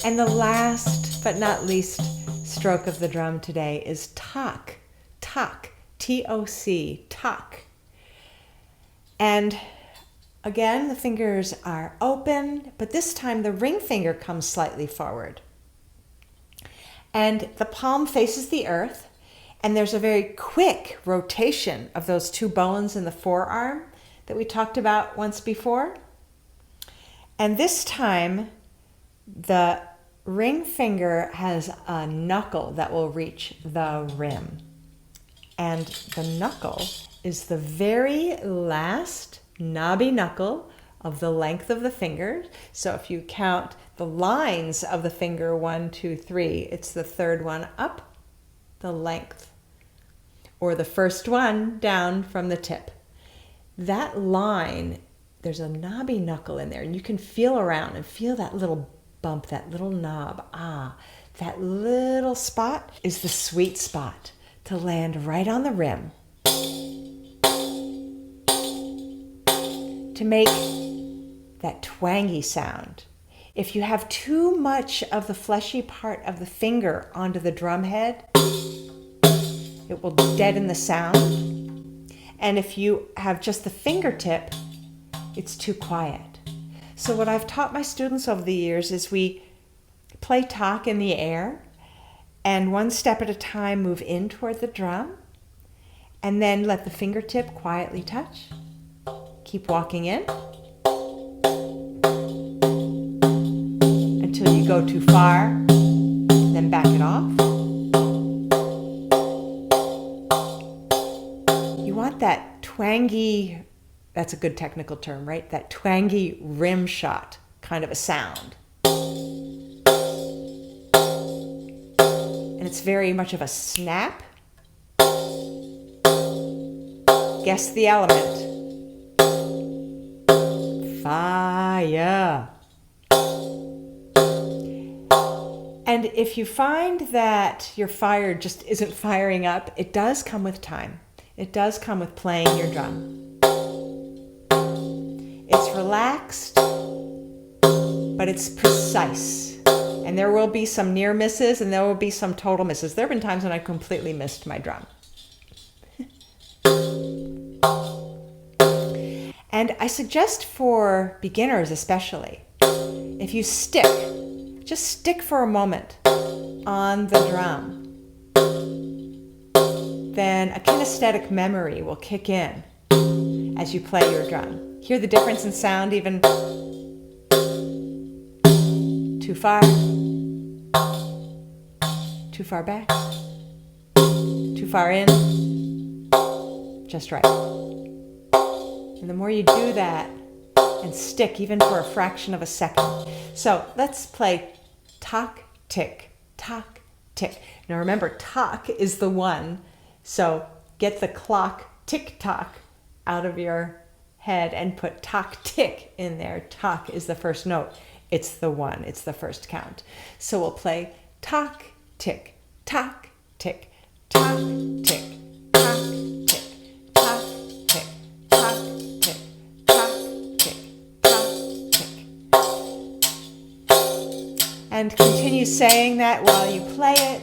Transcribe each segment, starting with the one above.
And the last but not least stroke of the drum today is tock, tock, T-O-C, tock. And again, the fingers are open, but this time the ring finger comes slightly forward. And the palm faces the earth, and there's a very quick rotation of those two bones in the forearm that we talked about once before. And this time, the ring finger has a knuckle that will reach the rim. And the knuckle is the very last knobby knuckle of the length of the finger. So if you count the lines of the finger, 1, 2, 3, it's the third one up the length, or the first one down from the tip. That line, there's a knobby knuckle in there, and you can feel around and feel that little bump, that little knob. That little spot is the sweet spot to land right on the rim, to make that twangy sound. If you have too much of the fleshy part of the finger onto the drum head, it will deaden the sound. And if you have just the fingertip, it's too quiet. So what I've taught my students over the years is we play tock in the air, and one step at a time move in toward the drum, and then let the fingertip quietly touch. Keep walking in until you go too far, then back it off. You want that twangy, that's a good technical term, right? That twangy rim shot kind of a sound. And it's very much of a snap. Guess the element. Fire. And if you find that your fire just isn't firing up, it does come with time. It does come with playing your drum. It's relaxed, but it's precise. And there will be some near misses, and there will be some total misses. There have been times when I completely missed my drum. And I suggest for beginners especially, if you just stick for a moment on the drum, then a kinesthetic memory will kick in as you play your drum. Hear the difference in sound even too far back, too far in, just right. And the more you do that and stick even for a fraction of a second. So let's play tock, tick, tock, tick. Now remember, tock is the one, so get the clock tick-tock out of your head and put tock, tick in there. Tock is the first note. It's the one. It's the first count. So we'll play tock, tick, tock, tick, tock, tick, tock, tick, tock, tick, tock, tick, tock, tick, tock, tick. And continue saying that while you play it.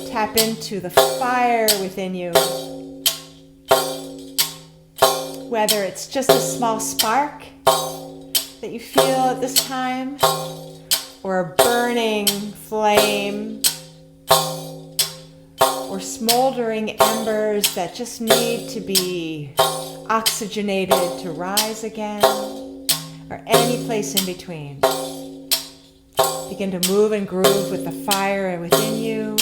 Tap into the fire within you. Whether it's just a small spark that you feel at this time, or a burning flame, or smoldering embers that just need to be oxygenated to rise again, or any place in between. Begin to move and groove with the fire within you.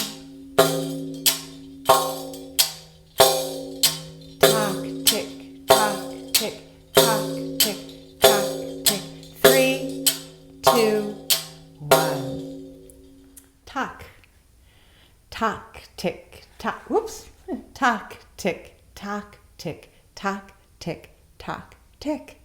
Tock, tick, tock, tick, tock, tick, tock, tick. 3, 2, 1. Tock, tock, tick, tock. Whoops. Tock, tick, tock, tick, tock, tick, tock, tick.